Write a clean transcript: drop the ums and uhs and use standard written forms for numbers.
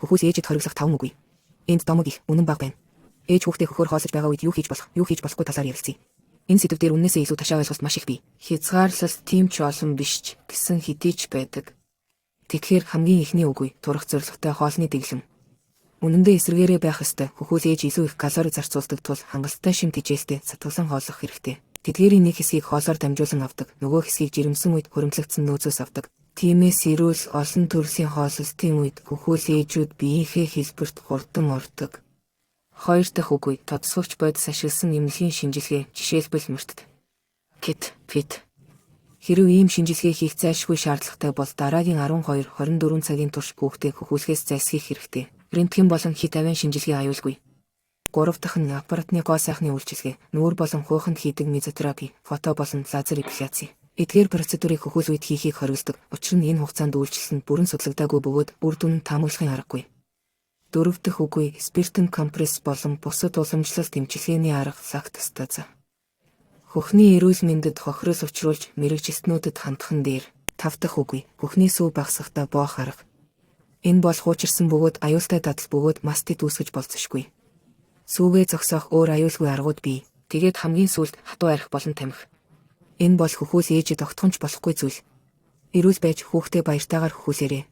Хөхөөс ээжэд хориглох 5 үгүй. Энд домог их үнэн баг байна. Ээж хүүхдээ хөхөөр хоосож байгаа үед юу хийж болохгүй талаар ярилцъя. Энэ сэдв дээр үннээсээ илүү ташаа ойлголт маш их бий. Хязгаарлалт тийм ч олон биш гэсэн хэдий ч байдаг. Тэгэхээр хамгийн ихний үгүй турах зорилготой хоолны дэглэм. Үнэндээ эсрэгээрээ байх ёстой. Хөхөөс ээж илүү их калори зарцуулдаг тул хангалттай шим тэжээлтэй сатгалан хооллох хэрэгтэй. Тэдгээрийн нэг хэсгийг хоолоор дамжуулан авдаг, нөгөө хэсгийг жирэмсэн үед хуримтлагдсан нөөцөөс авдаг. Тиймээс эрүүл олон төрлийн хооллолтын үед хөхөөс ээжүүд биеийнхээ хэлбэрт хурдан ордог. Хоёр дахь үгүй тодсгогч бодис ашигласан эмнэлгийн шинжилгээ, жишээлбэл мөртд. Кит. Хэрэв ийм шинжилгээ хийх зайлшгүй шаардлагатай бол дараагийн 12-24 цагийн турш хүүхдээ хөхүүлэхээс зайлсхийх хэрэгтэй. Рентген болон хит авиан шинжилгээ аюулгүй. 3 дахь нь аппаратны гоо сайхны үйлчилгээ, нүүр болон хууханд хийдэг мезотерапи, фото болон лазер эпиляци. Эдгээр процедурыг хөхүүл үед хийхийг хориглодог. Учир нь энэ хугацаанд үйлчилсэн бүрэн судлагдаагүй бөгөөд үр дүн нь таамаглахын аргагүй. 4 дахь үгүй спиртэн компресс болон бусад уламжлалт эмчилгээний арга лактостаза. Хөхний эрүүл мэндэд хохирол учруулж мэрэгжилтнүүдэд хандхан дээр. 5 дахь үгүй хөхний сүү багасгахдаа боох арга. Энэ бол хуучирсан бөгөөд аюултай дадал бөгөөд мастит үүсгэж болцсошгүй. Сүүгээ зогсоох өөр аюулгүй аргууд бий. Тэгээд хамгийн сүүлд хатуу архи болон тамхи. Энэ бол хөхөөс ээжэд огтхонч болохгүй зүйл. Эрүүл байж хүүхдээ баяртайгаар хөхүүлээрэй.